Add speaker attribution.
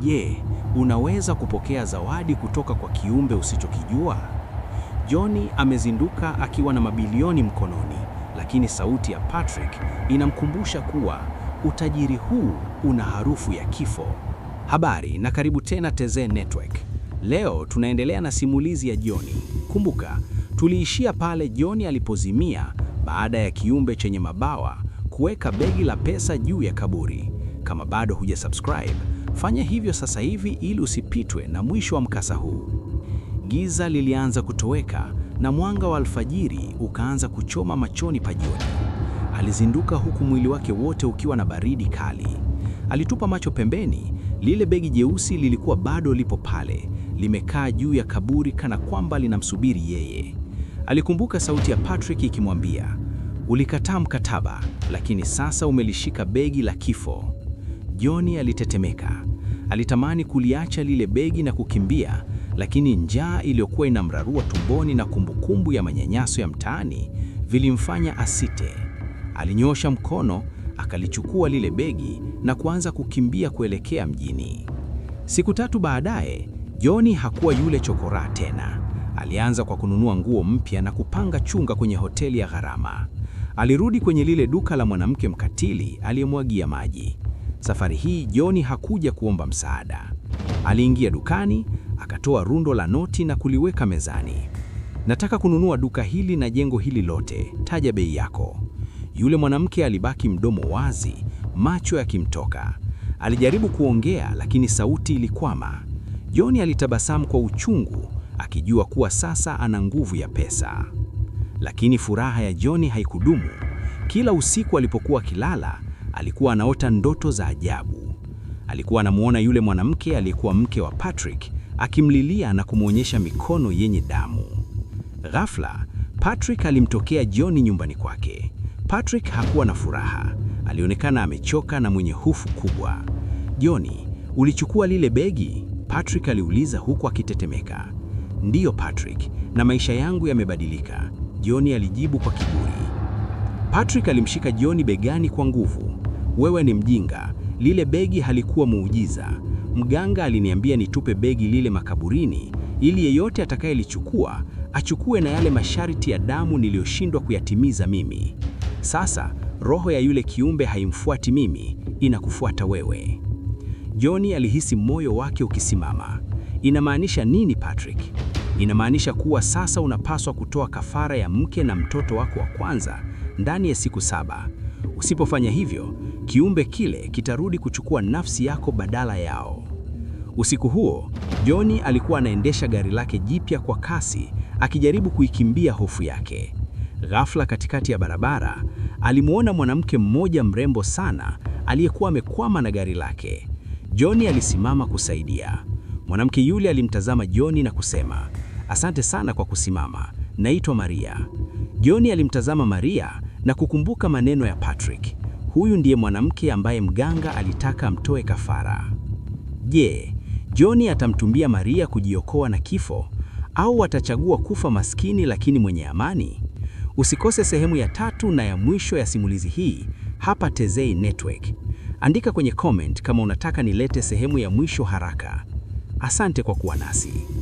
Speaker 1: Je, unaweza kupokea zawadi kutoka kwa kiumbe usichokijua? Johnny amezinduka akiwa na mabilioni mkononi, lakini sauti ya Patrick inamkumbusha kuwa utajiri huu una harufu ya kifo. Habari na karibu tena TZ Network. Leo tunaendelea na simulizi ya Johnny. Kumbuka, tuliishia pale Johnny alipozimia baada ya kiumbe chenye mabawa kuweka begi la pesa juu ya kaburi. Kama bado hujasubscribe, fanya hivyo sasa hivi ili usipitwe na mwisho wa mkasa huu. Giza lilianza kutoweka na mwanga wa alfajiri ukaanza kuchoma machoni pa Johnny. Alizinduka huku mwili wake wote ukiwa na baridi kali. Alitupa macho pembeni, lile begi jeusi lilikuwa bado lipo pale, limekaa juu ya kaburi kana kwamba linamsubiri yeye. Alikumbuka sauti ya Patrick ikimwambia, "Ulikataa mkataba, lakini sasa umelishika begi la kifo." Johnny alitetemeka. Alitamani kuliacha lile begi na kukimbia, lakini njaa iliyokuwa inamrarua tumboni na kumbukumbu ya manyanyaso ya mtaani vilimfanya asite. Alinyosha mkono, akalichukua lile begi na kuanza kukimbia kuelekea mjini. Siku 3 baadaye, Johnny hakuwa yule chokoraa tena. Alianza kwa kununua nguo mpya na kupanga chunga kwenye hoteli ya gharama. Alirudi kwenye lile duka la mwanamke mkatili aliyemwagia maji. Safari hii Johnny hakuja kuomba msaada. Aliingia dukani, akatoa rundo la noti na kuliweka mezani. "Nataka kununua duka hili na jengo hili lote, taja bei yako." Yule mwanamke alibaki mdomo wazi, macho yakimtoka. Alijaribu kuongea lakini sauti ilikwama. Johnny alitabasamu kwa uchungu, akijua kuwa sasa ana nguvu ya pesa. Lakini furaha ya Johnny haikudumu. Kila usiku alipokuwa akilala, alikuwa anaota ndoto za ajabu. Alikuwa anamuona yule mwanamke aliyekuwa mke wa Patrick akimlilia na kumwonyesha mikono yenye damu. Ghafla, Patrick alimtokea Johnny nyumbani kwake. Patrick hakuwa na furaha. Alionekana amechoka na mwenye hofu kubwa. "Johnny, ulichukua lile begi?" Patrick aliuliza huku akitetemeka. "Ndiyo Patrick, na maisha yangu yamebadilika," Johnny alijibu kwa kiburi. Patrick alimshika Johnny begani kwa nguvu. "Wewe ni mjinga, lile begi halikuwa muujiza. Mganga aliniambia nitupe begi lile makaburini, ili yeyote atakayelichukua, achukue na yale masharti ya damu niliyoshindwa kuyatimiza mimi. Sasa, roho ya yule kiumbe haimfuati mimi, inakufuata wewe." Johnny alihisi moyo wake ukisimama. "Inamaanisha nini Patrick?" "Inamaanisha kuwa sasa unapaswa kutoa kafara ya mke na mtoto wako wa kwanza ndani ya siku 7. Usipofanya hivyo, kiumbe kile kitarudi kuchukua nafsi yako badala yao." Usiku huo, Johnny alikuwa anaendesha gari lake jipya kwa kasi, akijaribu kuikimbia hofu yake. Ghafla katikati ya barabara, alimuona mwanamke mmoja mrembo sana aliyekuwa amekwama na gari lake. Johnny alisimama kusaidia. Mwanamke yule alimtazama Johnny na kusema, "Asante sana kwa kusimama. Naitwa Maria." Johnny alimtazama Maria na kukumbuka maneno ya Patrick. Huyu ndiye mwanamke ambaye mganga alitaka amtoe kafara. Je, Johnny atamtumbia Maria kujiokoa na kifo au atachagua kufa maskini lakini mwenye amani? Usikose sehemu ya 3 na ya mwisho ya simulizi hii hapa TZ Network. Andika kwenye comment kama unataka nilete sehemu ya mwisho haraka. Asante kwa kuwa nasi.